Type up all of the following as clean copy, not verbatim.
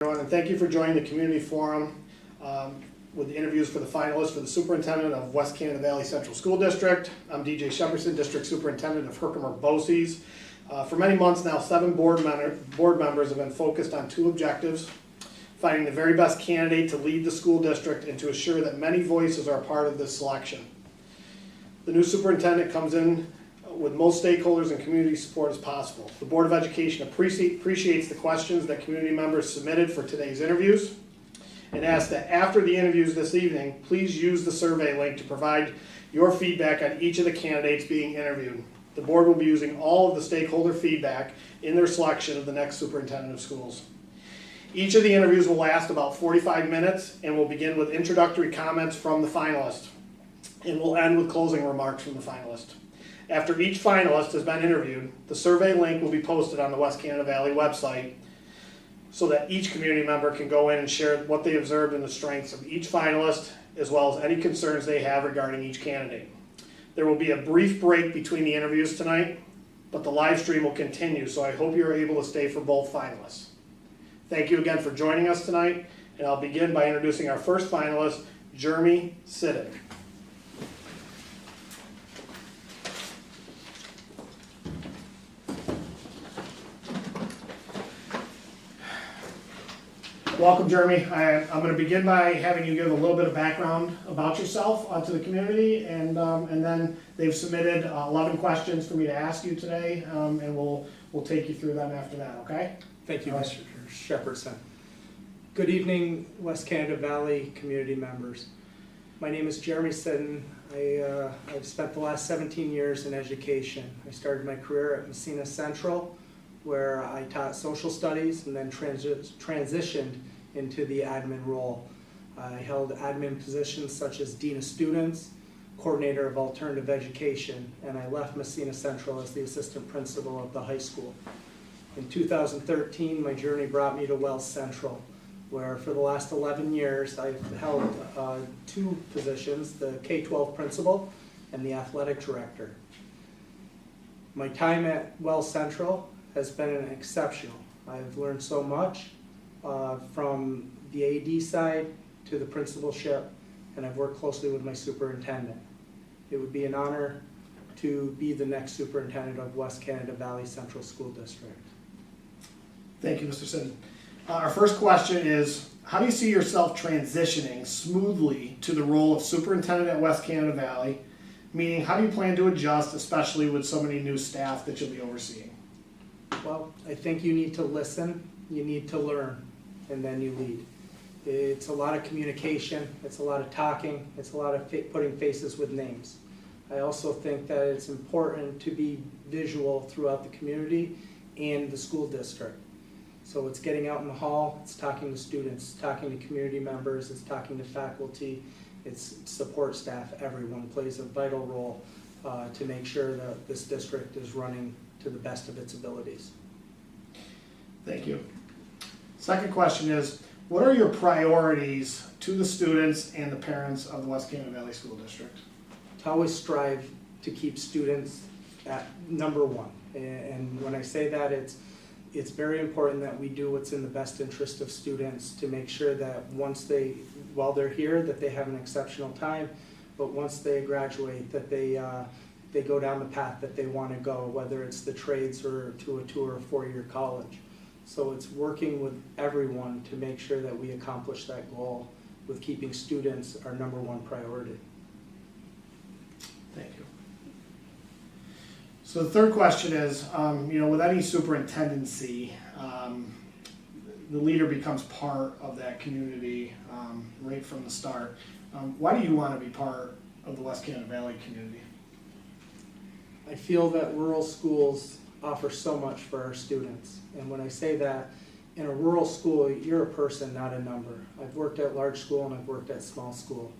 Everyone, and thank you for joining the community forum with the interviews for the finalists for the superintendent of West Canada Valley Central School District. I'm DJ Shepperson, district superintendent of Herkimer-Boces. For many months now, 7 board members have been focused on 2 objectives: finding the very best candidate to lead the school district and to assure that many voices are a part of this selection. The new superintendent comes in with most stakeholders and community support as possible. The Board of Education appreciates the questions that community members submitted for today's interviews and asks that after the interviews this evening, please use the survey link to provide your feedback on each of the candidates being interviewed. The board will be using all of the stakeholder feedback in their selection of the next superintendent of schools. Each of the interviews will last about 45 minutes and will begin with introductory comments from the finalist and will end with closing remarks from the finalist. After each finalist has been interviewed, the survey link will be posted on the West Canada Valley website so that each community member can go in and share what they observed and the strengths of each finalist, as well as any concerns they have regarding each candidate. There will be a brief break between the interviews tonight, but the live stream will continue, so I hope you're able to stay for both finalists. Thank you again for joining us tonight, and I'll begin by introducing our first finalist, Jeremy Sidden. Welcome, Jeremy. I'm going to begin by having you give a little bit of background about yourself to the community, and then they've submitted 11 questions for me to ask you today, and we'll take you through them after that, okay? Thank you, Mr. Shepperson. Good evening, West Canada Valley community members. My name is Jeremy Sidden. I've spent the last 17 years in education. I started my career at Messina Central, where I taught social studies and then transitioned into the admin role. I held admin positions such as Dean of Students, Coordinator of Alternative Education, and I left Messina Central as the Assistant Principal of the high school. In 2013, my journey brought me to Wells Central, where for the last 11 years I've held 2 positions, the K-12 Principal and the Athletic Director. My time at Wells Central has been exceptional. I've learned so much from the AD side to the principalship, and I've worked closely with my superintendent. It would be an honor to be the next superintendent of West Canada Valley Central School District. Thank you, Mr. Sidden. Our first question is, how do you see yourself transitioning smoothly to the role of superintendent at West Canada Valley? Meaning, how do you plan to adjust, especially with so many new staff that you'll be overseeing? Well, I think you need to listen, you need to learn, and then you lead. It's a lot of communication, it's a lot of talking, it's a lot of putting faces with names. I also think that it's important to be visual throughout the community and the school district. So it's getting out in the hall, it's talking to students, it's talking to community members, it's talking to faculty, it's support staff. Everyone plays a vital role to make sure that this district is running to the best of its abilities. Thank you. Second question is, what are your priorities to the students and the parents of the West Canada Valley School District? To always strive to keep students at number 1. And when I say that, it's very important that we do what's in the best interest of students to make sure that while they're here, that they have an exceptional time, but once they graduate, that they go down the path that they want to go, whether it's the trades or to a 2 or 4-year college. So it's working with everyone to make sure that we accomplish that goal with keeping students our number 1 priority. Thank you. So the third question is, with any superintendency, the leader becomes part of that community right from the start. Why do you want to be part of the West Canada Valley community? I feel that rural schools offer so much for our students. And when I say that, in a rural school, you're a person, not a number. I've worked at large school and I've worked at small school.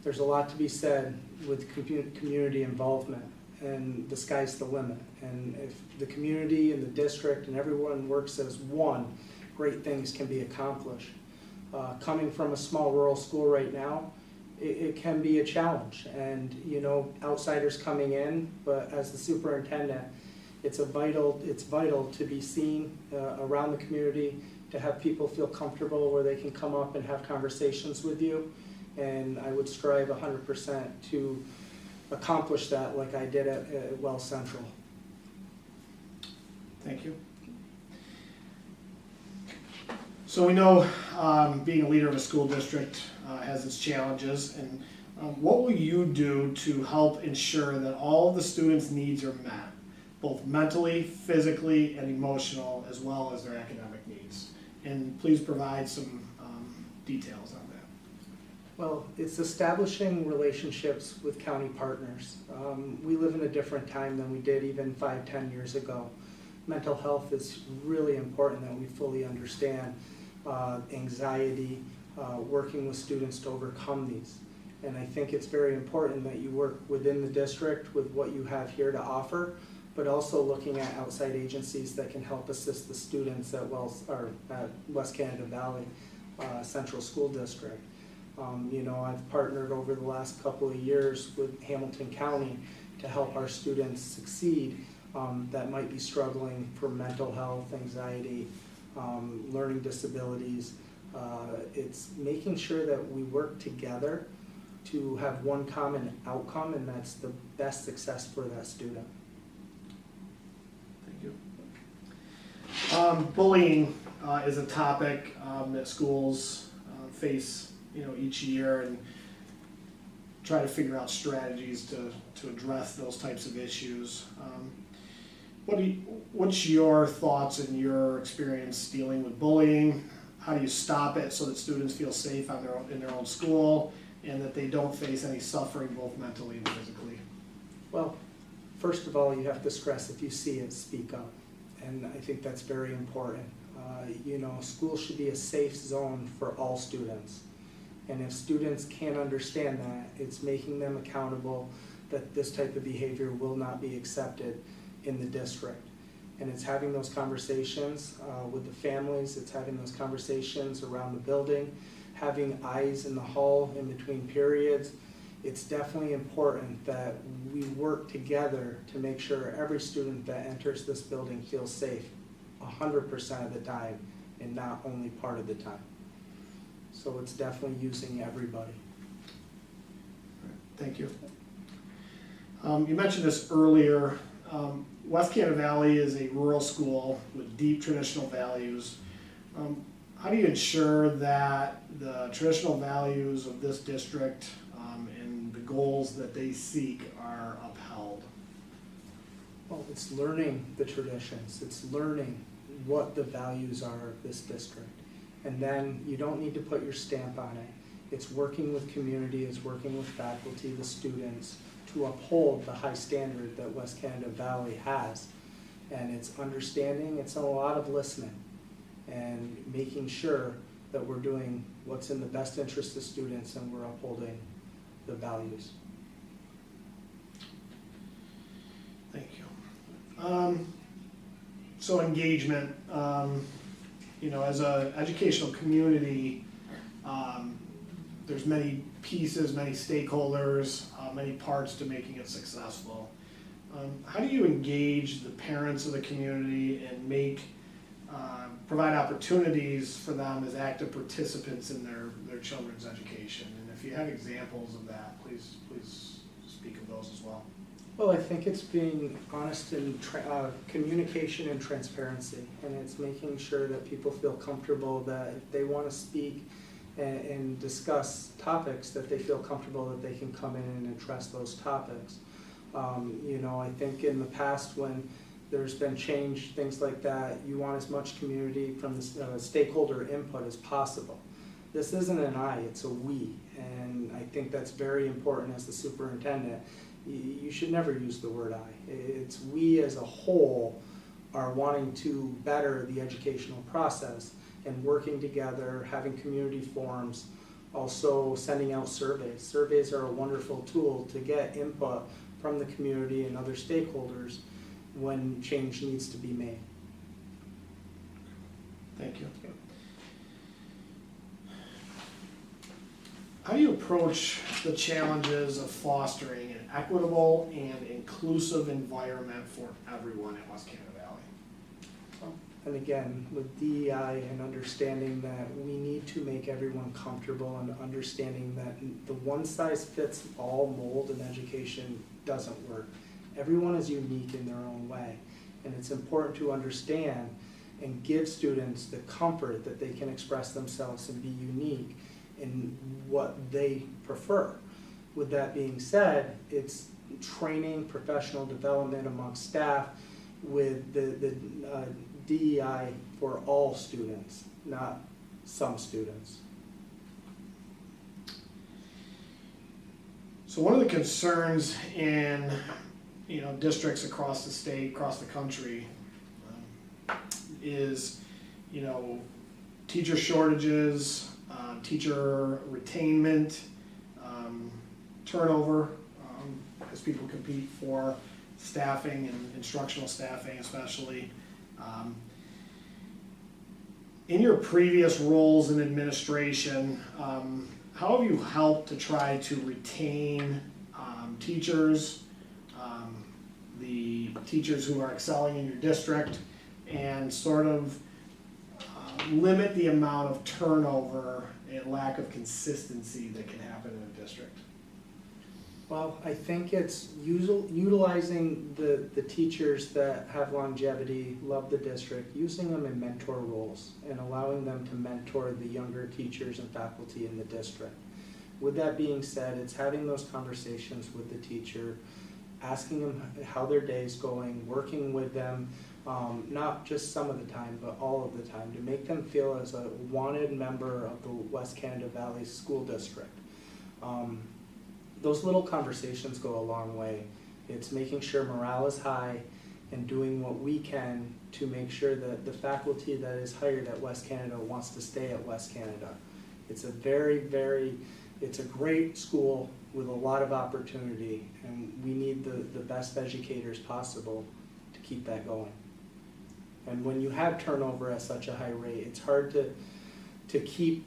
There's a lot to be said with community involvement, and the sky's the limit. And if the community and the district and everyone works as one, great things can be accomplished. Coming from a small rural school right now, it can be a challenge, and outsiders coming in, but as the superintendent, it's vital to be seen around the community, to have people feel comfortable where they can come up and have conversations with you. And I would strive 100% to accomplish that like I did at Wells Central. Thank you. So we know being a leader of a school district has its challenges, and what will you do to help ensure that all of the students' needs are met, both mentally, physically, and emotional, as well as their academic needs? And please provide some details on that. Well, it's establishing relationships with county partners. We live in a different time than we did even 5-10 years ago. Mental health is really important that we fully understand. Anxiety, working with students to overcome these. And I think it's very important that you work within the district with what you have here to offer, but also looking at outside agencies that can help assist the students at West Canada Valley Central School District. I've partnered over the last couple of years with Hamilton County to help our students succeed that might be struggling for mental health, anxiety, learning disabilities. It's making sure that we work together to have one common outcome, and that's the best success for that student. Thank you. Bullying is a topic that schools face, each year, and try to figure out strategies to address those types of issues. What's your thoughts and your experience dealing with bullying? How do you stop it so that students feel safe in their own school, and that they don't face any suffering both mentally and physically? Well, first of all, you have to stress, if you see it, speak up. And I think that's very important. School should be a safe zone for all students. And if students can't understand that, it's making them accountable that this type of behavior will not be accepted in the district. And it's having those conversations with the families, it's having those conversations around the building, having eyes in the hall in between periods. It's definitely important that we work together to make sure every student that enters this building feels safe 100% of the time and not only part of the time. So it's definitely using everybody. Thank you. You mentioned this earlier. West Canada Valley is a rural school with deep traditional values. How do you ensure that the traditional values of this district and the goals that they seek are upheld? Well, it's learning the traditions. It's learning what the values are of this district. And then you don't need to put your stamp on it. It's working with community, it's working with faculty, the students, to uphold the high standard that West Canada Valley has. And it's understanding, it's a lot of listening, and making sure that we're doing what's in the best interest of students and we're upholding the values. Thank you. So engagement, as an educational community, there's many pieces, many stakeholders, many parts to making it successful. How do you engage the parents of the community and provide opportunities for them as active participants in their children's education? And if you have examples of that, please speak of those as well. Well, I think it's being honest in communication and transparency, and it's making sure that people feel comfortable that if they want to speak and discuss topics, that they feel comfortable that they can come in and address those topics. I think in the past when there's been change, things like that, you want as much community from the stakeholder input as possible. This isn't an I, it's a we, and I think that's very important as the superintendent. You should never use the word I. It's we as a whole are wanting to better the educational process and working together, having community forums, also sending out surveys. Surveys are a wonderful tool to get input from the community and other stakeholders when change needs to be made. Thank you. How do you approach the challenges of fostering an equitable and inclusive environment for everyone at West Canada Valley? and again, with DEI and understanding that we need to make everyone comfortable and understanding that the one-size-fits-all mold in education doesn't work. Everyone is unique in their own way, and it's important to understand and give students the comfort that they can express themselves and be unique in what they prefer. With that being said, it's training, professional development amongst staff with the DEI for all students, not some students. So one of the concerns in districts across the state, across the country, is teacher shortages, teacher retainment, turnover, as people compete for staffing and instructional staffing especially. In your previous roles in administration, how have you helped to try to retain teachers, the teachers who are excelling in your district, and sort of limit the amount of turnover and lack of consistency that can happen in a district? Well, I think it's utilizing the teachers that have longevity, love the district, using them in mentor roles and allowing them to mentor the younger teachers and faculty in the district. With that being said, it's having those conversations with the teacher, asking them how their day's going, working with them, not just some of the time, but all of the time, to make them feel as a wanted member of the West Canada Valley School District. Those little conversations go a long way. It's making sure morale is high and doing what we can to make sure that the faculty that is hired at West Canada wants to stay at West Canada. It's it's a great school with a lot of opportunity, and we need the best educators possible to keep that going. And when you have turnover at such a high rate, it's hard to keep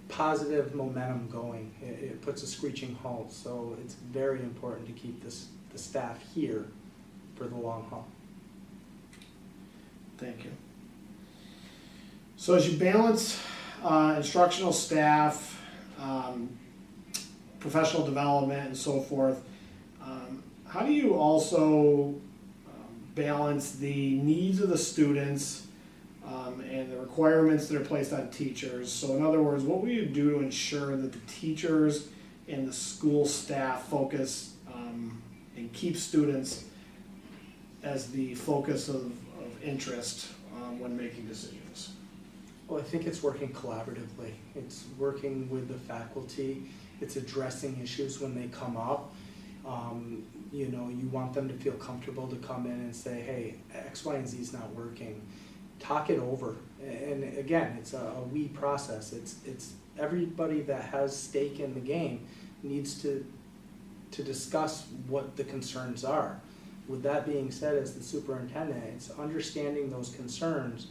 positive momentum going. It puts a screeching halt. So it's very important to keep the staff here for the long haul. Thank you. So as you balance instructional staff, professional development, and so forth, how do you also balance the needs of the students and the requirements that are placed on teachers? So in other words, what will you do to ensure that the teachers and the school staff focus and keep students as the focus of interest when making decisions? Well, I think it's working collaboratively. It's working with the faculty. It's addressing issues when they come up. You want them to feel comfortable to come in and say, hey, X, Y, and Z is not working. Talk it over. And again, it's a we process. It's everybody that has stake in the game needs to discuss what the concerns are. With that being said, as the superintendent, it's understanding those concerns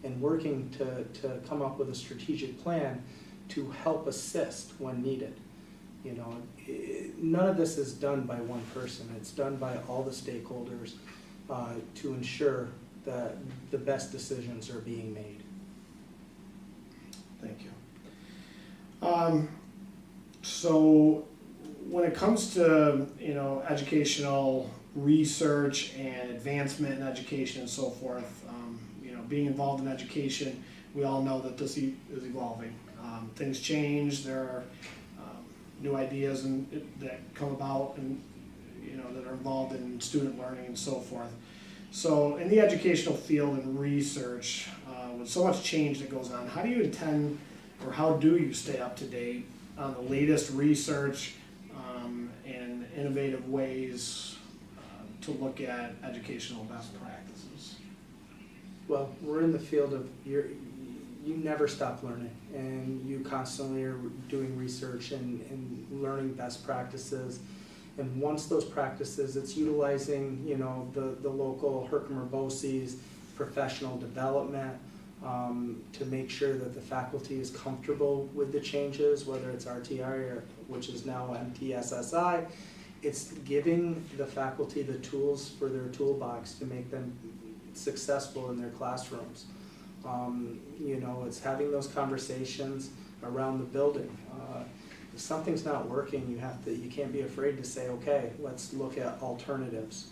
and working to come up with a strategic plan to help assist when needed. None of this is done by one person. It's done by all the stakeholders to ensure that the best decisions are being made. Thank you. So when it comes to educational research and advancement in education and so forth, being involved in education, we all know that this is evolving. Things change. There are new ideas that come about and that are involved in student learning and so forth. So in the educational field and research, with so much change that goes on, how do you intend, or how do you stay up to date on the latest research and innovative ways to look at educational best practices? Well, we're in the field of you never stop learning, and you constantly are doing research and learning best practices. And once those practices, it's utilizing the local Herkimer BOCES professional development to make sure that the faculty is comfortable with the changes, whether it's RTI which is now MTSSI. It's giving the faculty the tools for their toolbox to make them successful in their classrooms. You know, it's having those conversations around the building. If something's not working, you can't be afraid to say, okay, let's look at alternatives.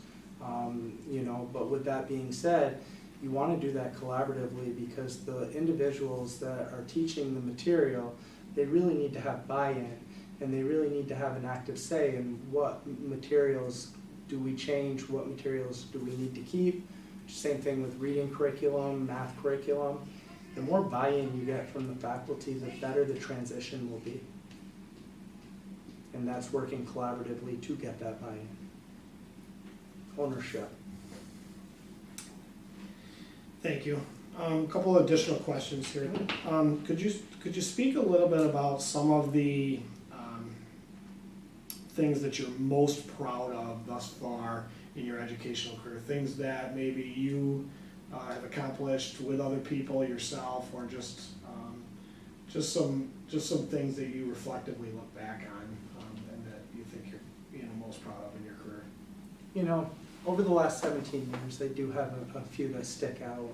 You know, but with that being said, you want to do that collaboratively, because the individuals that are teaching the material, they really need to have buy-in, and they really need to have an active say in what materials do we change, what materials do we need to keep. Same thing with reading curriculum, math curriculum. The more buy-in you get from the faculty, the better the transition will be. And that's working collaboratively to get that buy-in. Ownership. Thank you. A couple of additional questions here. Could you speak a little bit about some of the things that you're most proud of thus far in your educational career? Things that maybe you have accomplished with other people, yourself, or just some things that you reflectively look back on and that you think you're most proud of in your career. You know, over the last 17 years, I do have a few that stick out.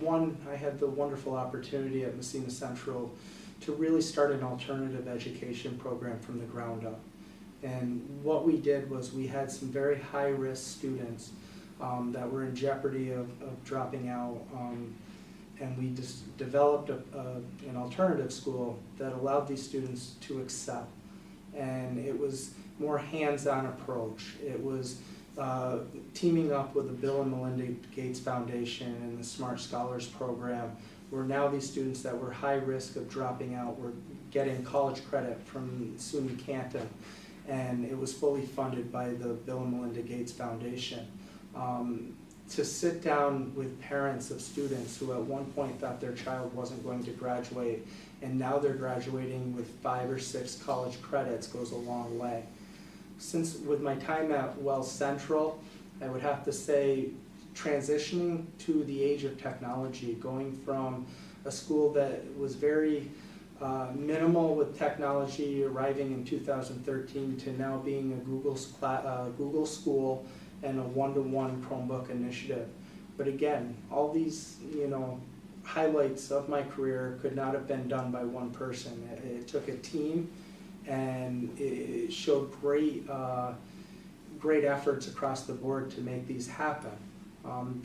One, I had the wonderful opportunity at Messina Central to really start an alternative education program from the ground up. And what we did was we had some very high-risk students that were in jeopardy of dropping out, and we just developed an alternative school that allowed these students to excel. And it was more hands-on approach. It was teaming up with the Bill and Melinda Gates Foundation and the Smart Scholars Program, where now these students that were high risk of dropping out were getting college credit from SUNY Canton, and it was fully funded by the Bill and Melinda Gates Foundation. To sit down with parents of students who at one point thought their child wasn't going to graduate, and now they're graduating with 5 or 6 college credits, goes a long way. Since with my time at Wells Central, I would have to say transitioning to the age of technology, going from a school that was very minimal with technology, arriving in 2013, to now being a Google school and a one-to-one Chromebook initiative. But again, all these, you know, highlights of my career could not have been done by one person. It took a team, and it showed great efforts across the board to make these happen.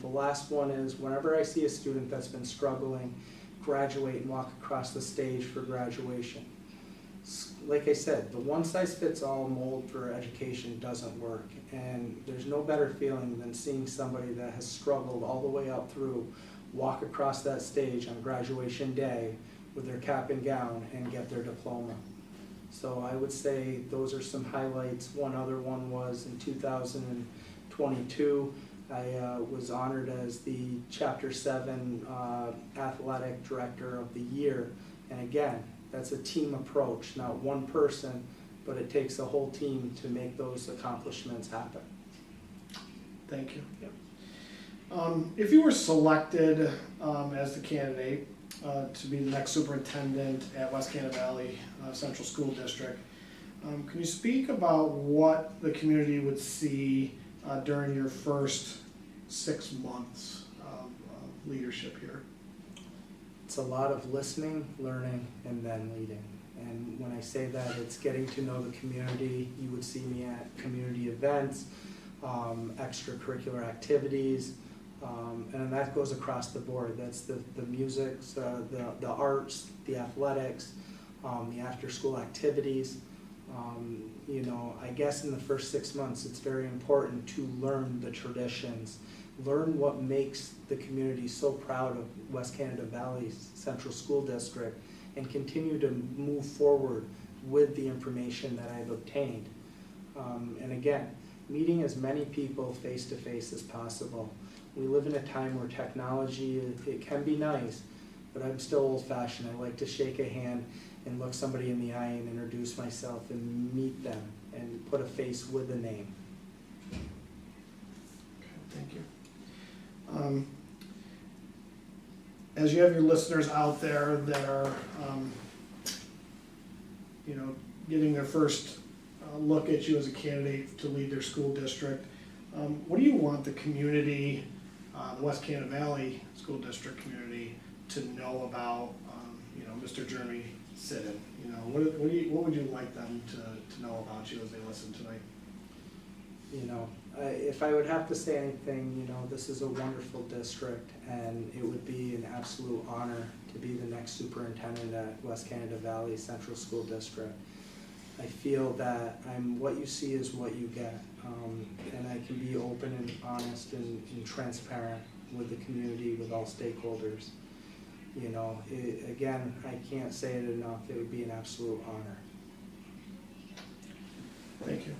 The last one is, whenever I see a student that's been struggling, graduate and walk across the stage for graduation. Like I said, the one-size-fits-all mold for education doesn't work, and there's no better feeling than seeing somebody that has struggled all the way up through walk across that stage on graduation day with their cap and gown and get their diploma. So I would say those are some highlights. One other one was in 2022, I was honored as the Chapter 7 Athletic Director of the Year. And again, that's a team approach, not one person, but it takes a whole team to make those accomplishments happen. Thank you. Yep. If you were selected as the candidate to be the next superintendent at West Canada Valley Central School District, can you speak about what the community would see during your first 6 months of leadership here? It's a lot of listening, learning, and then leading. And when I say that, it's getting to know the community. You would see me at community events, extracurricular activities, and that goes across the board. That's the music, the arts, the athletics, the after-school activities. You know, I guess in the first 6 months, it's very important to learn the traditions, learn what makes the community so proud of West Canada Valley Central School District, and continue to move forward with the information that I've obtained. And again, meeting as many people face-to-face as possible. We live in a time where technology, it can be nice, but I'm still old-fashioned. I like to shake a hand and look somebody in the eye and introduce myself and meet them and put a face with a name. Okay, thank you. As you have your listeners out there that are, you know, getting their first look at you as a candidate to lead their school district, what do you want the community the West Canada Valley School District community to know about, Mr. Jeremy Sidden? What would you like them to know about you as they listen tonight? If I would have to say anything, this is a wonderful district, and it would be an absolute honor to be the next superintendent at West Canada Valley Central School District. I feel that what you see is what you get, and I can be open and honest and transparent with the community, with all stakeholders. Again, I can't say it enough, it would be an absolute honor. Thank you.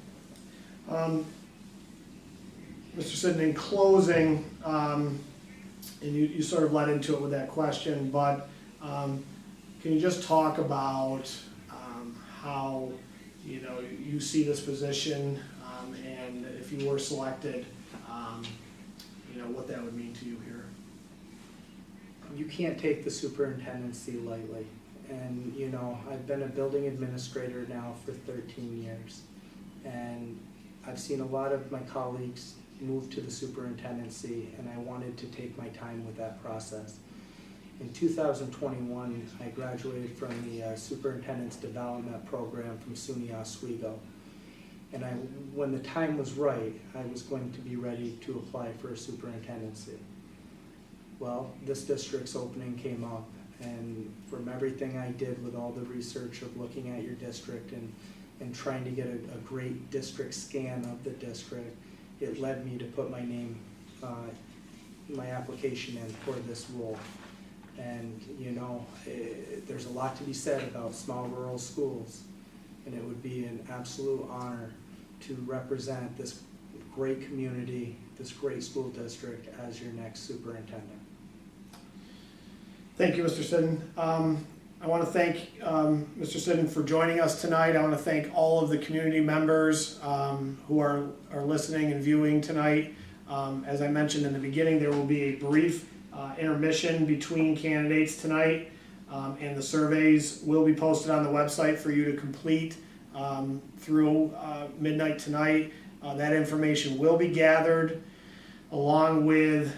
Mr. Sidden, in closing, and you sort of led into it with that question, but can you just talk about how you see this position, and if you were selected, what that would mean to you here? You can't take the superintendency lightly, and I've been a building administrator now for 13 years, and I've seen a lot of my colleagues move to the superintendency, and I wanted to take my time with that process. In 2021, I graduated from the Superintendent's Development Program from SUNY Oswego, and when the time was right, I was going to be ready to apply for a superintendency. Well, this district's opening came up, and from everything I did with all the research of looking at your district and trying to get a great district scan of the district, it led me to put my name, my application in for this role. And there's a lot to be said about small rural schools, and it would be an absolute honor to represent this great community, this great school district as your next superintendent. Thank you, Mr. Sidden. I want to thank Mr. Sidden for joining us tonight. I want to thank all of the community members who are listening and viewing tonight. As I mentioned in the beginning, there will be a brief intermission between candidates tonight, and the surveys will be posted on the website for you to complete through midnight tonight. That information will be gathered along with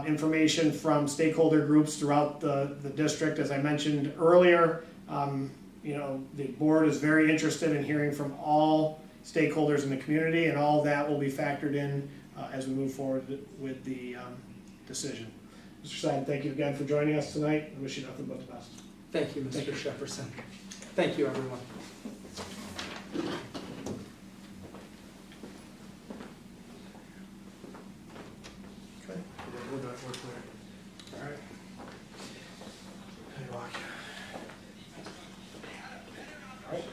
information from stakeholder groups throughout the district. As I mentioned earlier, the board is very interested in hearing from all stakeholders in the community, and all of that will be factored in as we move forward with the decision. Mr. Sidden, thank you again for joining us tonight. I wish you nothing but the best. Thank you, Mr. Shepperson. Thank you, everyone. Okay. All right. Hey, walk. All right.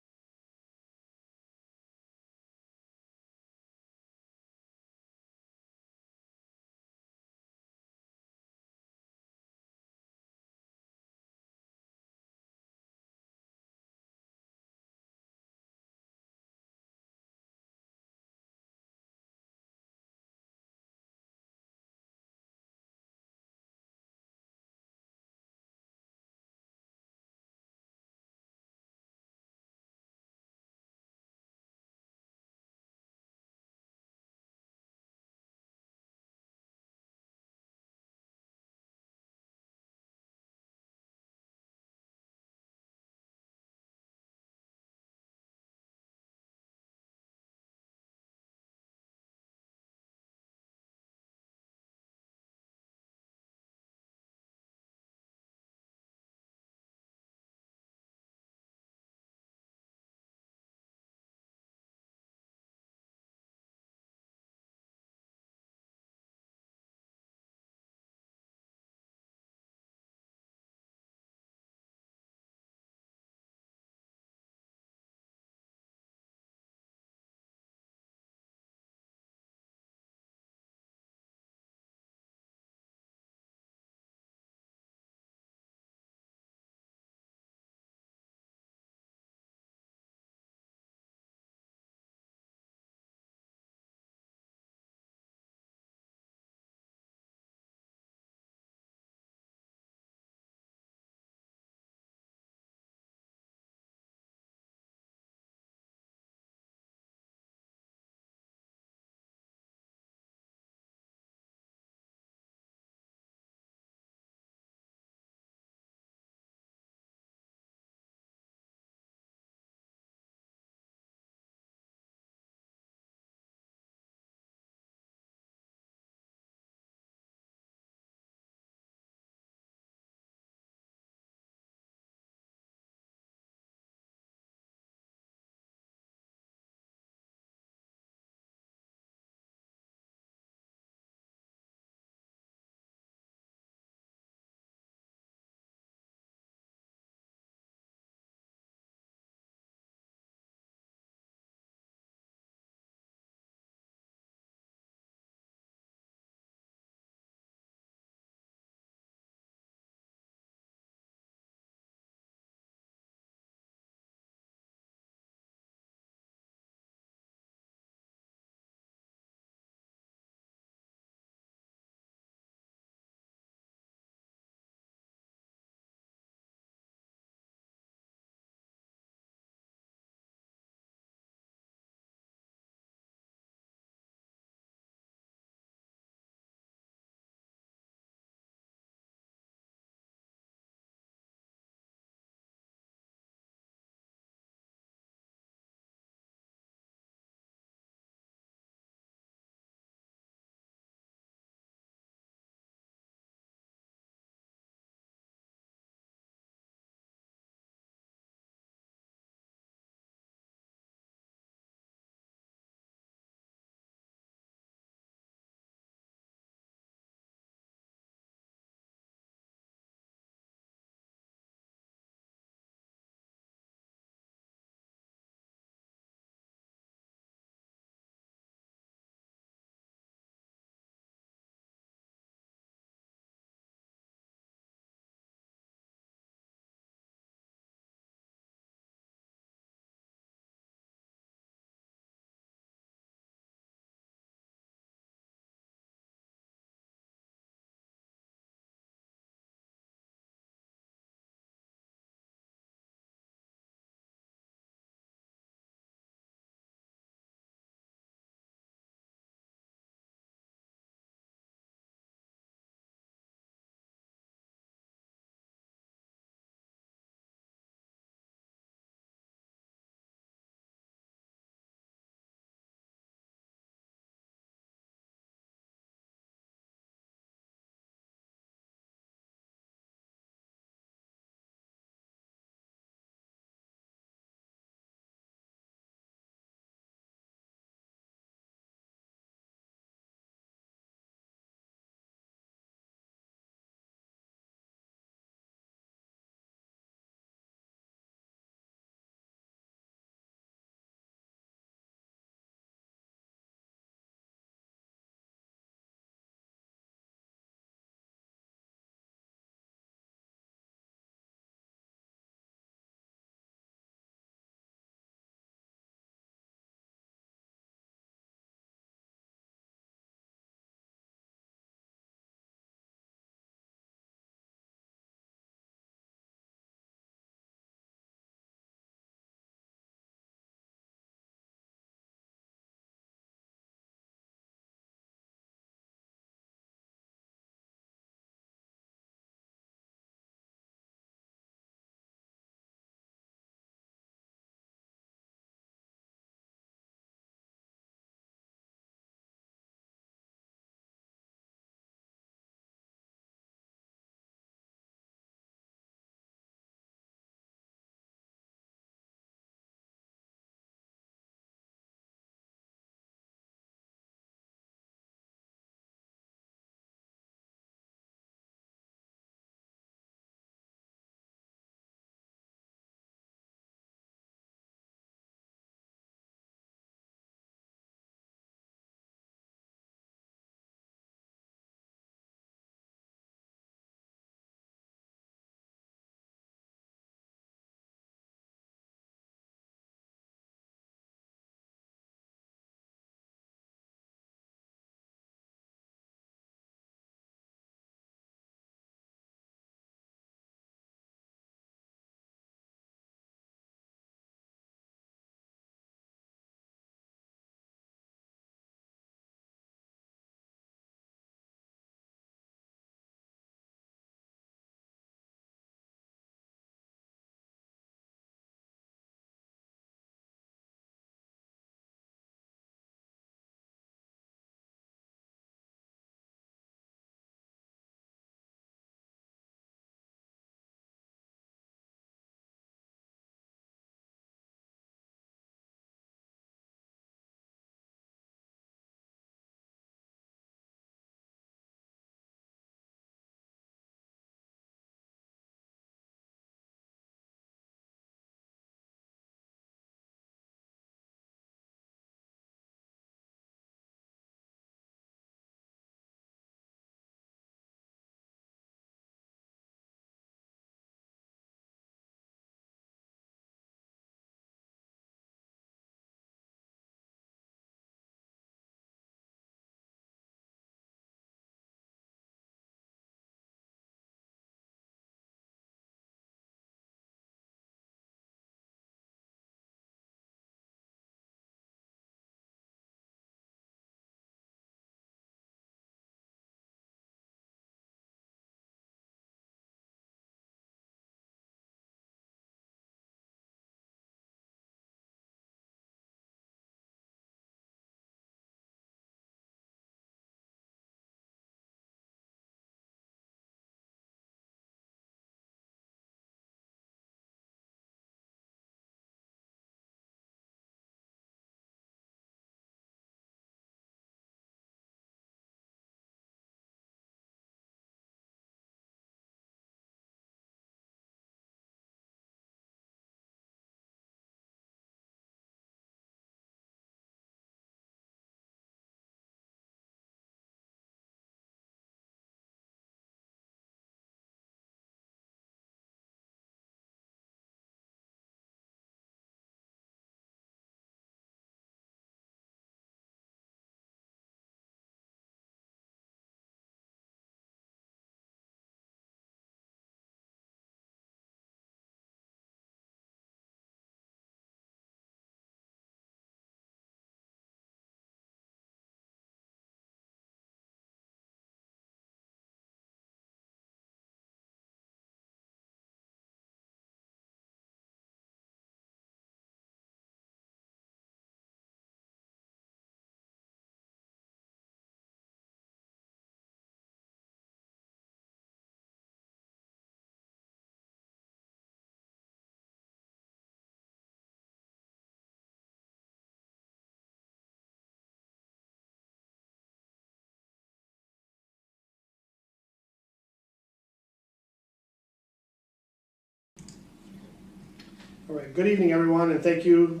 All right, good evening, everyone, and thank you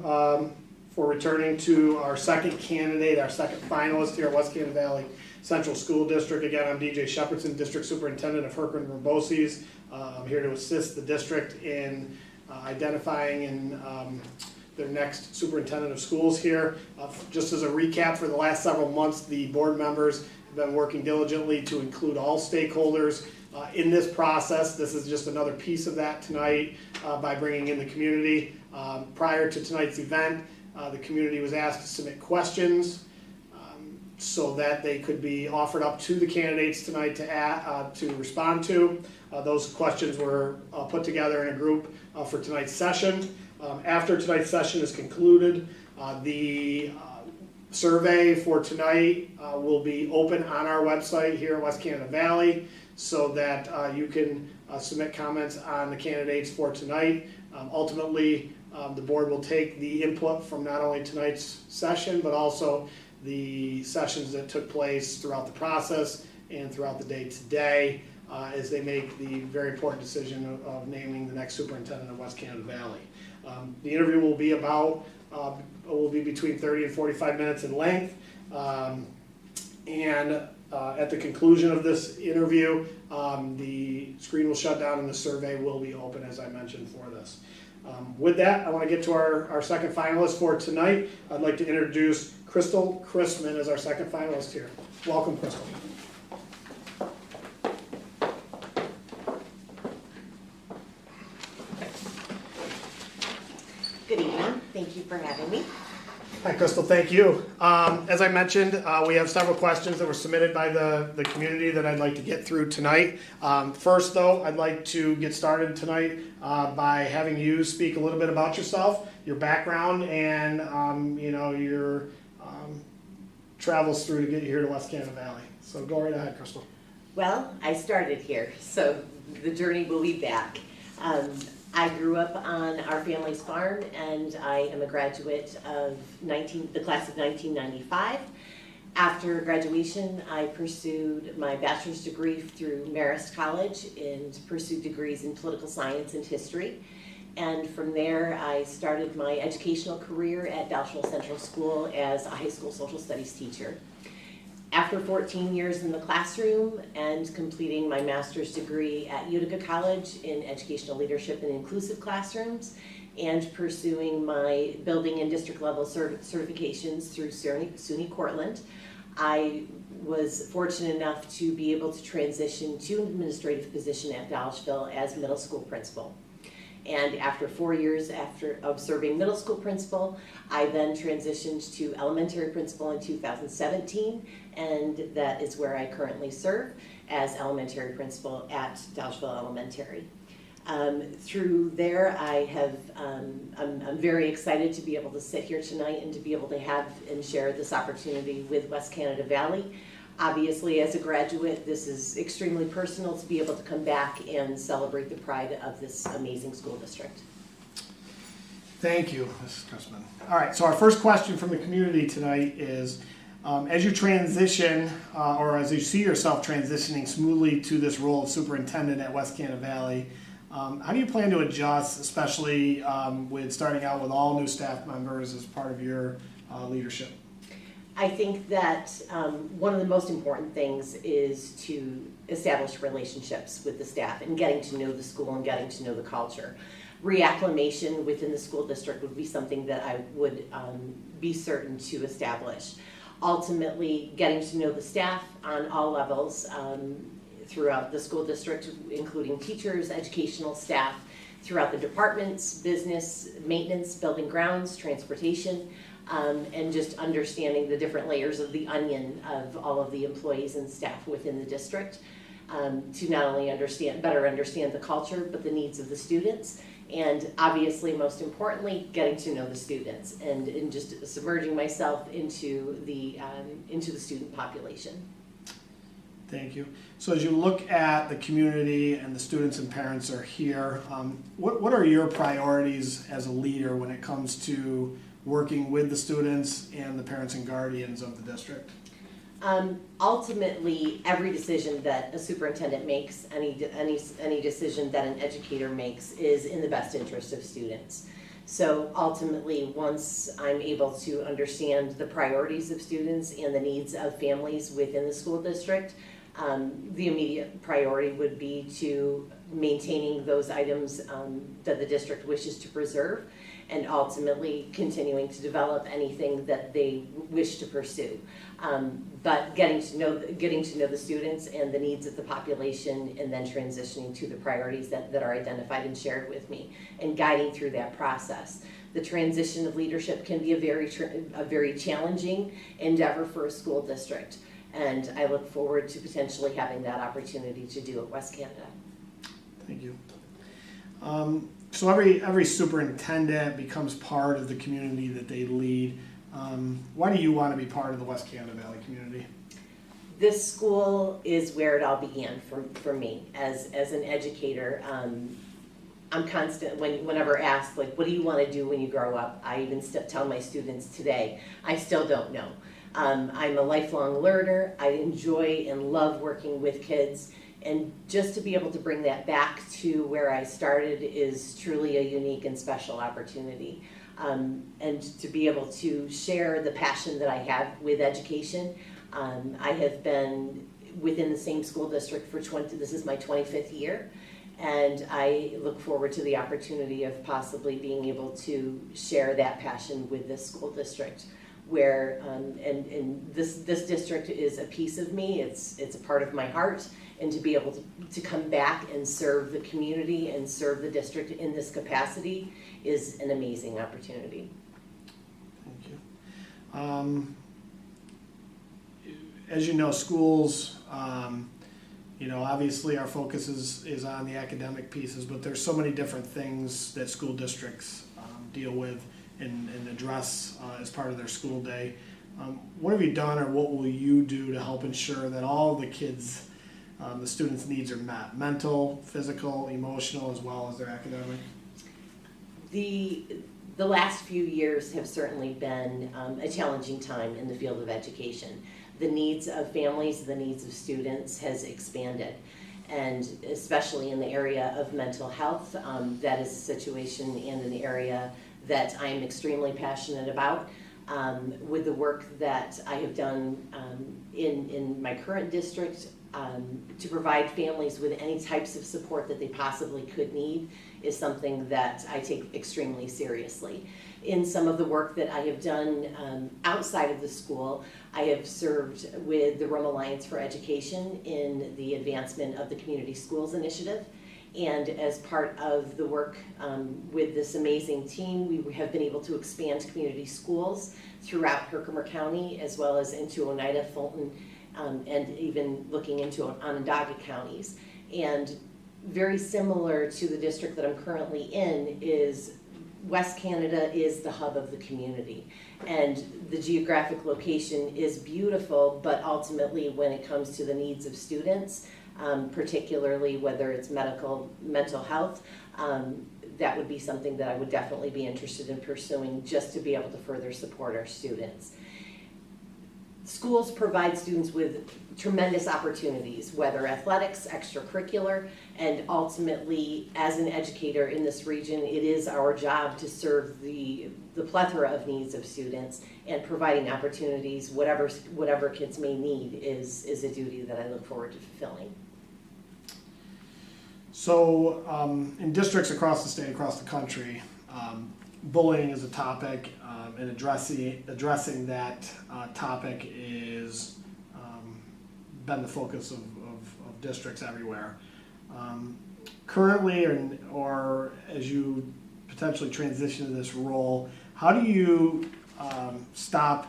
for returning to our second candidate, our second finalist here at West Canada Valley Central School District. Again, I'm DJ Shepardson, District Superintendent of Herkimer BOCES. I'm here to assist the district in identifying and their next superintendent of schools here. Just as a recap, for the last several months, the board members have been working diligently to include all stakeholders in this process. This is just another piece of that tonight by bringing in the community. Prior to tonight's event, the community was asked to submit questions so that they could be offered up to the candidates tonight to respond to. Those questions were put together in a group for tonight's session. After tonight's session is concluded, the survey for tonight will be open on our website here at West Canada Valley, so that you can submit comments on the candidates for tonight. Ultimately, the board will take the input from not only tonight's session, but also the sessions that took place throughout the process and throughout the day today as they make the very important decision of naming the next superintendent of West Canada Valley. The interview will be between 30 and 45 minutes in length. At the conclusion of this interview, the screen will shut down and the survey will be open, as I mentioned, for this. With that, I want to get to our second finalist for tonight. I'd like to introduce Crystal Chrisman as our second finalist here. Welcome, Crystal. Good evening. Thank you for having me. Hi, Crystal. Thank you. As I mentioned, we have several questions that were submitted by the community that I'd like to get through tonight. First, though, I'd like to get started tonight by having you speak a little bit about yourself, your background, and your travels through to get you here to West Canada Valley. So go right ahead, Crystal. Well, I started here, so the journey will be back. I grew up on our family's farm, and I am a graduate of the class of 1995. After graduation, I pursued my bachelor's degree through Marist College and pursued degrees in political science and history. And from there, I started my educational career at Daleshville Central School as a high school social studies teacher. After 14 years in the classroom and completing my master's degree at Utica College in educational leadership and inclusive classrooms, and pursuing my building and district level certifications through SUNY Cortland, I was fortunate enough to be able to transition to an administrative position at Daleshville as middle school principal. And after 4 years of serving middle school principal, I then transitioned to elementary principal in 2017, and that is where I currently serve as elementary principal at Daleshville Elementary. Through there, I'm very excited to be able to sit here tonight and to be able to have and share this opportunity with West Canada Valley. Obviously, as a graduate, this is extremely personal to be able to come back and celebrate the pride of this amazing school district. Thank you, Mrs. Chrisman. All right, so our first question from the community tonight is, as you transition, or as you see yourself transitioning smoothly to this role of superintendent at West Canada Valley, how do you plan to adjust, especially with starting out with all new staff members as part of your leadership? I think that one of the most important things is to establish relationships with the staff and getting to know the school and getting to know the culture. Reacclimation within the school district would be something that I would be certain to establish. Ultimately, getting to know the staff on all levels throughout the school district, including teachers, educational staff, throughout the departments, business, maintenance, building grounds, transportation, and just understanding the different layers of the onion of all of the employees and staff within the district to not only better understand the culture, but the needs of the students, and obviously, most importantly, getting to know the students and just submerging myself into the student population. Thank you. So as you look at the community and the students and parents are here, what are your priorities as a leader when it comes to working with the students and the parents and guardians of the district? Ultimately, every decision that a superintendent makes, any decision that an educator makes is in the best interest of students. So ultimately, once I'm able to understand the priorities of students and the needs of families within the school district, the immediate priority would be to maintaining those items that the district wishes to preserve, and ultimately continuing to develop anything that they wish to pursue. But getting to know the students and the needs of the population, and then transitioning to the priorities that are identified and shared with me, and guiding through that process. The transition of leadership can be a very challenging endeavor for a school district, and I look forward to potentially having that opportunity to do at West Canada. Thank you. So every superintendent becomes part of the community that they lead. Why do you want to be part of the West Canada Valley community? This school is where it all began for me as an educator. I'm constant, whenever asked, like, what do you want to do when you grow up? I even tell my students today, I still don't know. I'm a lifelong learner. I enjoy and love working with kids. And just to be able to bring that back to where I started is truly a unique and special opportunity. And to be able to share the passion that I have with education. I have been within the same school district for this is my 25th year. And I look forward to the opportunity of possibly being able to share that passion with this school district, where and this district is a piece of me. It's a part of my heart, and to be able to come back and serve the community and serve the district in this capacity is an amazing opportunity. Thank you. As you know, schools, obviously our focus is on the academic pieces, but there's so many different things that school districts deal with and address as part of their school day. What have you done, or what will you do to help ensure that all the kids, the students' needs are met? Mental, physical, emotional, as well as their academic? The last few years have certainly been a challenging time in the field of education. The needs of families, the needs of students has expanded. And especially in the area of mental health, that is a situation and an area that I am extremely passionate about. With the work that I have done in my current district, to provide families with any types of support that they possibly could need is something that I take extremely seriously. In some of the work that I have done outside of the school, I have served with the Rome Alliance for Education in the advancement of the Community Schools Initiative. And as part of the work with this amazing team, we have been able to expand community schools throughout Herkimer County, as well as into Oneida, Fulton, and even looking into Onondaga counties. And very similar to the district that I'm currently in is West Canada is the hub of the community. And the geographic location is beautiful, but ultimately when it comes to the needs of students, particularly whether it's mental health, that would be something that I would definitely be interested in pursuing, just to be able to further support our students. Schools provide students with tremendous opportunities, whether athletics, extracurricular, and ultimately, as an educator in this region, it is our job to serve the plethora of needs of students, and providing opportunities, whatever kids may need, is a duty that I look forward to fulfilling. So in districts across the state, across the country, bullying is a topic, and addressing that topic is been the focus of districts everywhere. Currently, or as you potentially transition to this role, how do you stop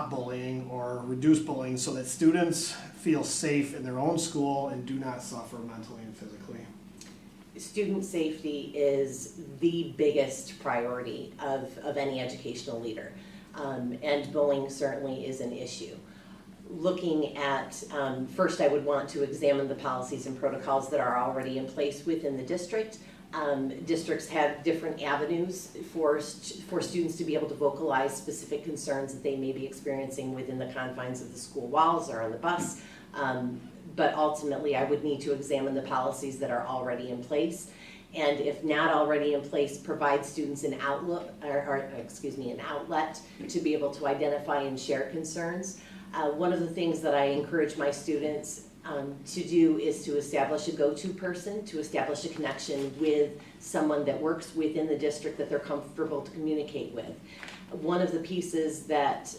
bullying or reduce bullying so that students feel safe in their own school and do not suffer mentally and physically? Student safety is the biggest priority of any educational leader, and bullying certainly is an issue. Looking at, first I would want to examine the policies and protocols that are already in place within the district, Districts have different avenues for students to be able to vocalize specific concerns that they may be experiencing within the confines of the school walls or on the bus. But ultimately, I would need to examine the policies that are already in place. And if not already in place, provide students an outlet, an outlet to be able to identify and share concerns. One of the things that I encourage my students to do is to establish a go-to person, to establish a connection with someone that works within the district that they're comfortable to communicate with. One of the pieces that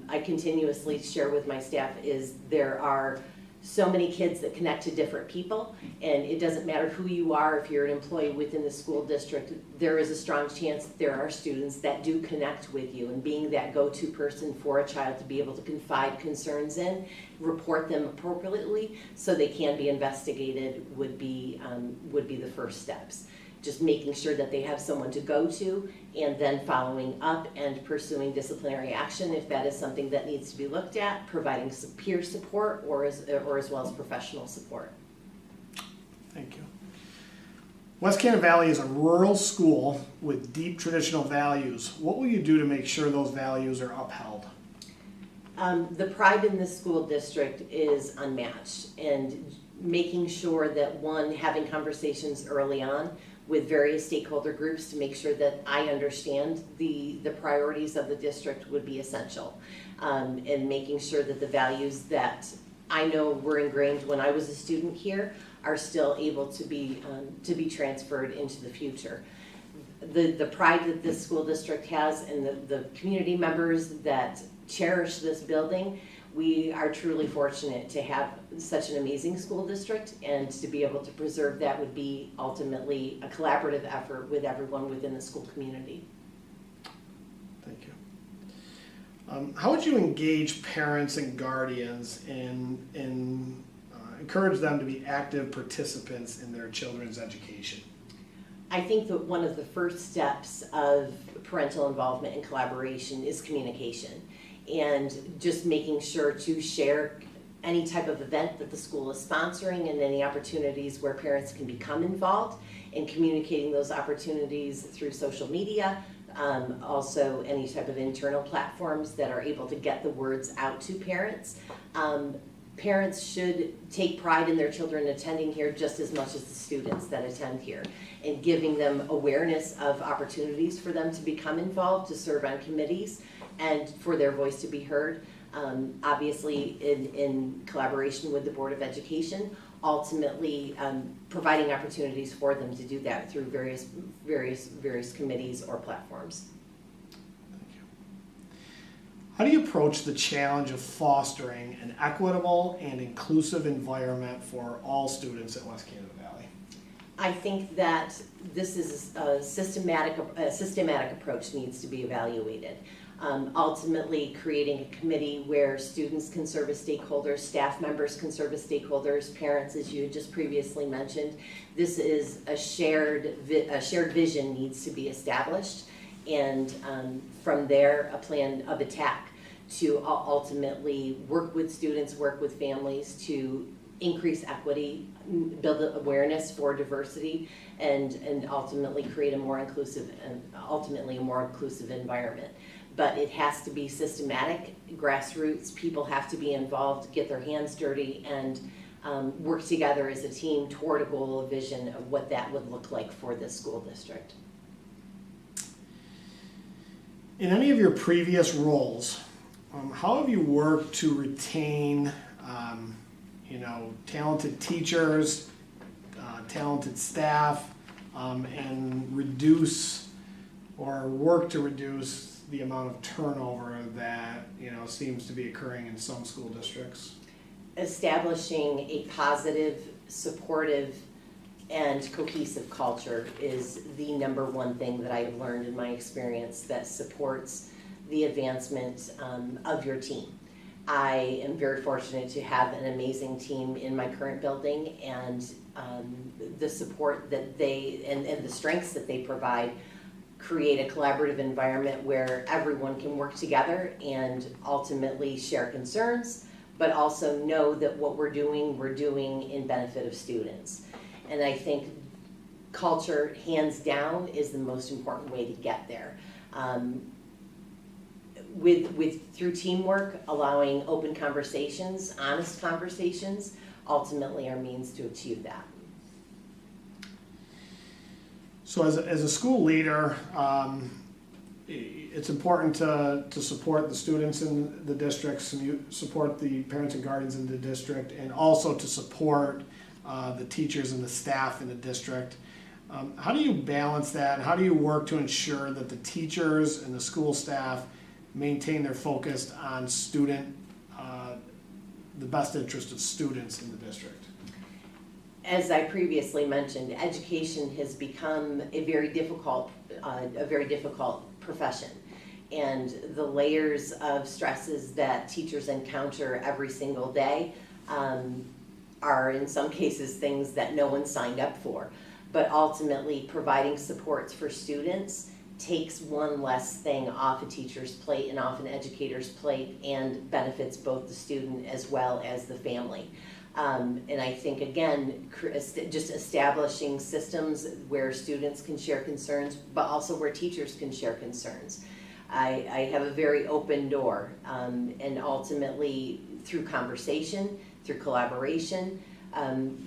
I continuously share with my staff is there are so many kids that connect to different people, and it doesn't matter who you are. If you're an employee within the school district, there is a strong chance that there are students that do connect with you, and being that go-to person for a child to be able to confide concerns in, report them appropriately so they can be investigated would be the first steps. Just making sure that they have someone to go to, and then following up and pursuing disciplinary action if that is something that needs to be looked at, providing some peer support or as well as professional support. Thank you. West Canada Valley is a rural school with deep traditional values. What will you do to make sure those values are upheld? The pride in this school district is unmatched, and making sure that having conversations early on with various stakeholder groups to make sure that I understand the priorities of the district would be essential. And making sure that the values that I know were ingrained when I was a student here are still able to be transferred into the future. The pride that this school district has and the community members that cherish this building, we are truly fortunate to have such an amazing school district, and to be able to preserve that would be ultimately a collaborative effort with everyone within the school community. Thank you. How would you engage parents and guardians and encourage them to be active participants in their children's education? I think that one of the first steps of parental involvement and collaboration is communication, and just making sure to share any type of event that the school is sponsoring and any opportunities where parents can become involved, and communicating those opportunities through social media, also any type of internal platforms that are able to get the words out to parents. Parents should take pride in their children attending here just as much as the students that attend here, and giving them awareness of opportunities for them to become involved, to serve on committees, and for their voice to be heard. Obviously in collaboration with the Board of Education, ultimately providing opportunities for them to do that through various committees or platforms. Thank you. How do you approach the challenge of fostering an equitable and inclusive environment for all students at West Canada Valley? I think that this is a systematic approach needs to be evaluated. Ultimately creating a committee where students can serve as stakeholders, staff members can serve as stakeholders, parents, as you just previously mentioned. This is a shared vision needs to be established, and from there a plan of attack to ultimately work with students, work with families to increase equity, build awareness for diversity, and ultimately create a more inclusive environment. But it has to be systematic, grassroots. People have to be involved, get their hands dirty, and work together as a team toward a goal, a vision of what that would look like for this school district. In any of your previous roles, how have you worked to retain talented teachers, talented staff, and reduce or work to reduce the amount of turnover that seems to be occurring in some school districts? Establishing a positive, supportive, and cohesive culture is the number one thing that I've learned in my experience that supports the advancement of your team. I am very fortunate to have an amazing team in my current building, and the support that they and the strengths that they provide create a collaborative environment where everyone can work together and ultimately share concerns, but also know that what we're doing in benefit of students. And I think culture, hands down, is the most important way to get there. Through teamwork, allowing open conversations, honest conversations, ultimately are means to achieve that. So as a school leader, it's important to support the students in the districts, and you support the parents and guardians in the district, and also to support the teachers and the staff in the district. How do you balance that? How do you work to ensure that the teachers and the school staff maintain their focus on the best interest of students in the district? As I previously mentioned, education has become a very difficult profession. And the layers of stresses that teachers encounter every single day are in some cases things that no one signed up for. But ultimately, providing supports for students takes one less thing off a teacher's plate and off an educator's plate, and benefits both the student as well as the family. And I think, again, just establishing systems where students can share concerns, but also where teachers can share concerns. I have a very open door, and ultimately through conversation, through collaboration,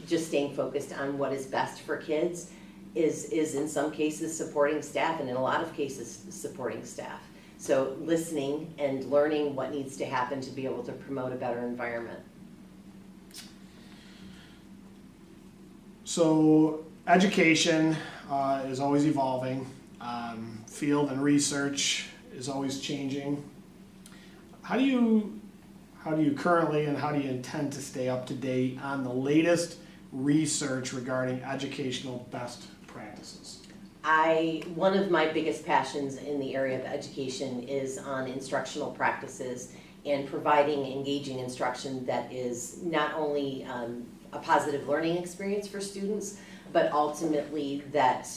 just staying focused on what is best for kids is in some cases supporting staff, and in a lot of cases supporting staff. So listening and learning what needs to happen to be able to promote a better environment. So education is always evolving. Field and research is always changing. How do you currently, and how do you intend to stay up to date on the latest research regarding educational best practices? One of my biggest passions in the area of education is on instructional practices and providing engaging instruction that is not only a positive learning experience for students, but ultimately that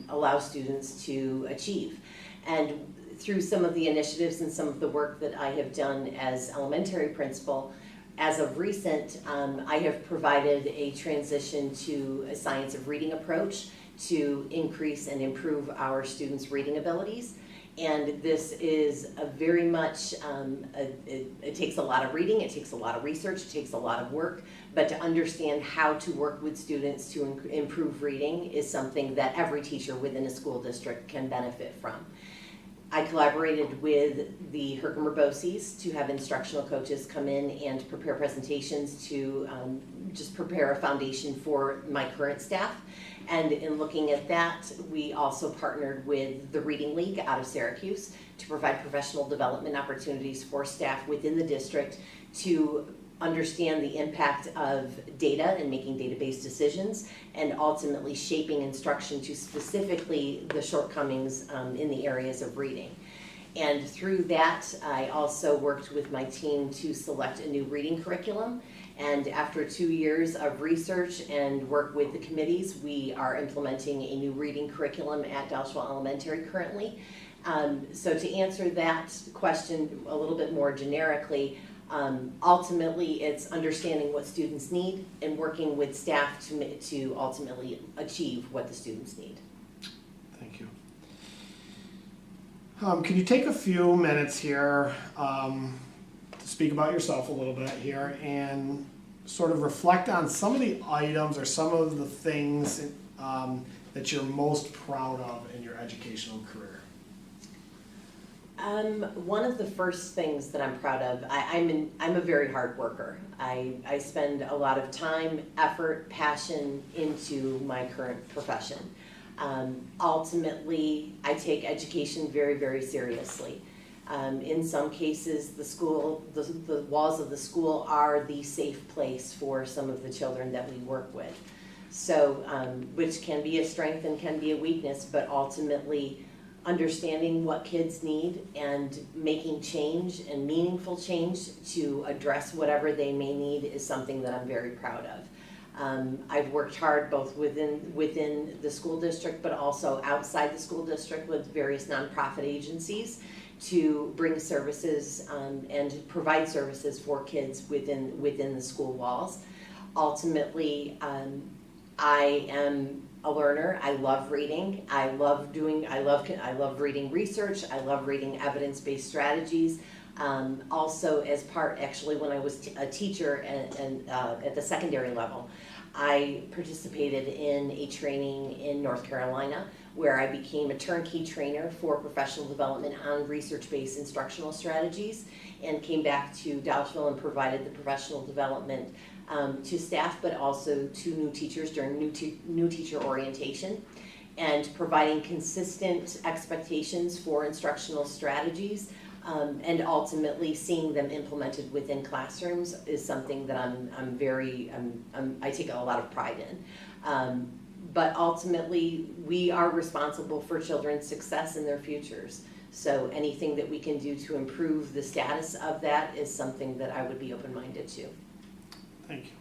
allows students to achieve. And through some of the initiatives and some of the work that I have done as elementary principal, as of recent, I have provided a transition to a science of reading approach to increase and improve our students' reading abilities. And this is a very much, it takes a lot of reading, it takes a lot of research, it takes a lot of work, but to understand how to work with students to improve reading is something that every teacher within a school district can benefit from. I collaborated with the Herkimer BOCES to have instructional coaches come in and prepare presentations to just prepare a foundation for my current staff. And in looking at that, we also partnered with the Reading League out of Syracuse to provide professional development opportunities for staff within the district to understand the impact of data and making data-based decisions, and ultimately shaping instruction to specifically the shortcomings in the areas of reading. And through that, I also worked with my team to select a new reading curriculum. And after 2 years of research and work with the committees, we are implementing a new reading curriculum at Dalshwa Elementary currently. So to answer that question a little bit more generically, ultimately it's understanding what students need and working with staff to ultimately achieve what the students need. Thank you. Can you take a few minutes here to speak about yourself a little bit here and sort of reflect on some of the items or some of the things that you're most proud of in your educational career? One of the first things that I'm proud of, I'm a very hard worker. I spend a lot of time, effort, passion into my current profession. Ultimately, I take education very, very seriously. In some cases, the walls of the school are the safe place for some of the children that we work with. So, which can be a strength and can be a weakness, but ultimately understanding what kids need and making change and meaningful change to address whatever they may need is something that I'm very proud of. I've worked hard both within the school district, but also outside the school district with various nonprofit agencies to bring services and provide services for kids within the school walls. Ultimately, I am a learner. I love reading. I love reading research. I love reading evidence-based strategies. Also, as part, actually, when I was a teacher and at the secondary level, I participated in a training in North Carolina where I became a turnkey trainer for professional development on research-based instructional strategies, and came back to Dallasville and provided the professional development to staff, but also to new teachers during new teacher orientation, and providing consistent expectations for instructional strategies, and ultimately seeing them implemented within classrooms is something that I take a lot of pride in. But ultimately, we are responsible for children's success in their futures. So anything that we can do to improve the status of that is something that I would be open-minded to. Thank you.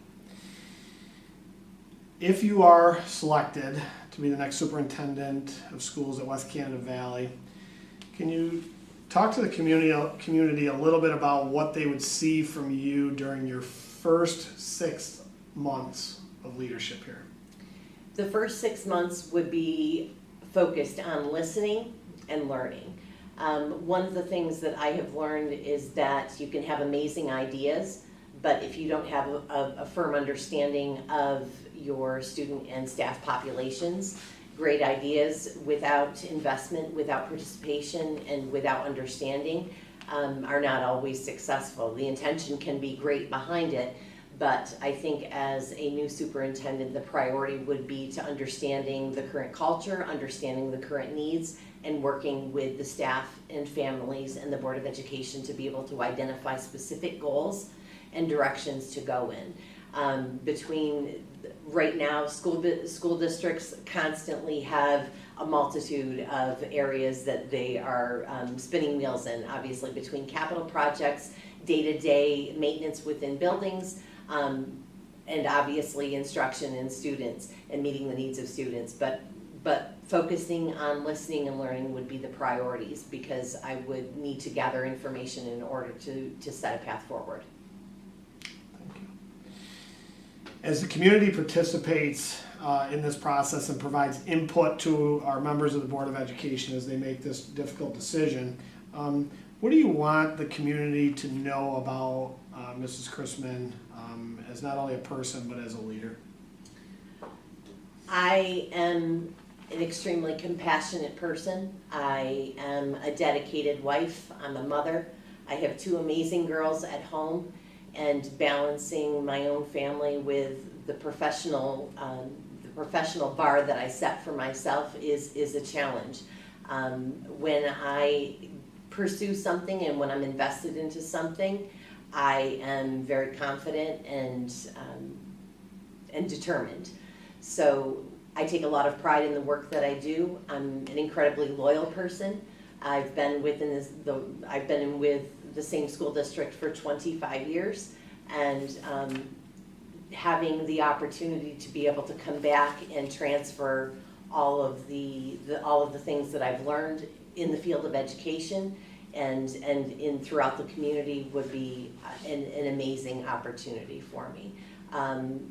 If you are selected to be the next superintendent of schools at West Canada Valley, can you talk to the community a little bit about what they would see from you during your first 6 months of leadership here? The first 6 months would be focused on listening and learning. One of the things that I have learned is that you can have amazing ideas, but if you don't have a firm understanding of your student and staff populations, great ideas without investment, without participation, and without understanding are not always successful. The intention can be great behind it, but I think as a new superintendent, the priority would be to understanding the current culture, understanding the current needs, and working with the staff and families and the Board of Education to be able to identify specific goals and directions to go in. Right now, school districts constantly have a multitude of areas that they are spinning wheels in, obviously between capital projects, day-to-day maintenance within buildings, and obviously instruction in students and meeting the needs of students. But focusing on listening and learning would be the priorities, because I would need to gather information in order to set a path forward. As the community participates in this process and provides input to our members of the Board of Education as they make this difficult decision, what do you want the community to know about Mrs. Chrisman as not only a person but as a leader? I am an extremely compassionate person. I am a dedicated wife. I'm a mother. I have 2 amazing girls at home, and balancing my own family with the professional bar that I set for myself is a challenge. When I pursue something and when I'm invested into something, I am very confident and determined. So I take a lot of pride in the work that I do. I'm an incredibly loyal person. I've been with the same school district for 25 years, and having the opportunity to be able to come back and transfer all of the things that I've learned in the field of education and throughout the community would be an amazing opportunity for me.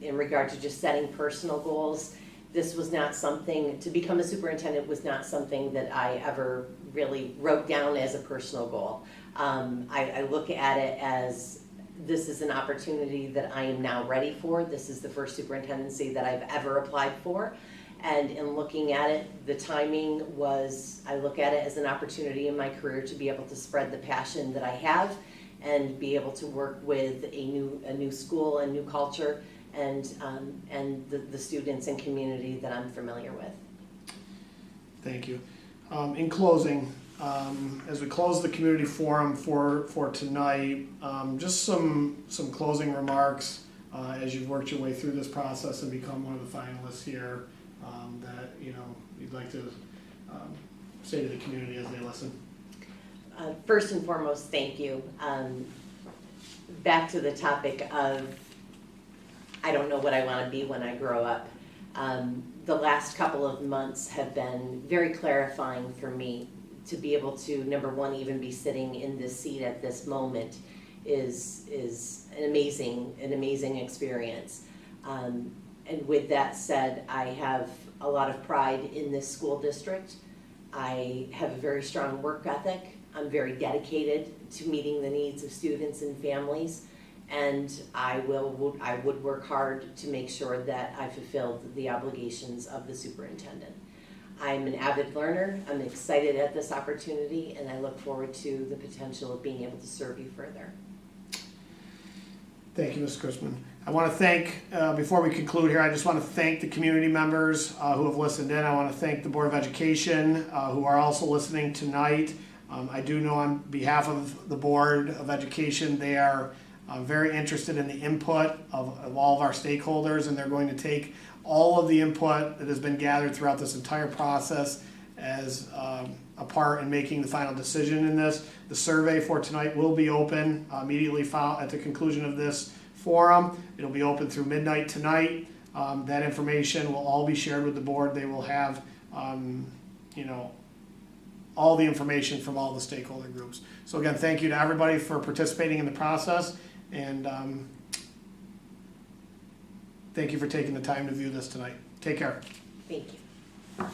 In regard to just setting personal goals, this was not something, to become a superintendent was not something that I ever really wrote down as a personal goal. I look at it as this is an opportunity that I am now ready for. This is the first superintendency that I've ever applied for. And in looking at it, the timing was, I look at it as an opportunity in my career to be able to spread the passion that I have and be able to work with a new school and new culture and the students and community that I'm familiar with. Thank you. In closing, as we close the community forum for tonight, just some closing remarks as you've worked your way through this process and become one of the finalists here that you'd like to say to the community as they listen. First and foremost, thank you. Back to the topic of I don't know what I want to be when I grow up. The last couple of months have been very clarifying for me to be able to, number one, even be sitting in this seat at this moment is an amazing experience. And with that said, I have a lot of pride in this school district. I have a very strong work ethic. I'm very dedicated to meeting the needs of students and families, and I would work hard to make sure that I fulfilled the obligations of the superintendent. I'm an avid learner. I'm excited at this opportunity, and I look forward to the potential of being able to serve you further. Thank you, Ms. Chrisman. I want to thank, before we conclude here, I just want to thank the community members who have listened in. I want to thank the Board of Education who are also listening tonight. I do know on behalf of the Board of Education, they are very interested in the input of all of our stakeholders, and they're going to take all of the input that has been gathered throughout this entire process as a part in making the final decision in this. The survey for tonight will be open immediately at the conclusion of this forum. It'll be open through midnight tonight. That information will all be shared with the board. They will have, all the information from all the stakeholder groups. So again, thank you to everybody for participating in the process, and thank you for taking the time to view this tonight. Take care. Thank you.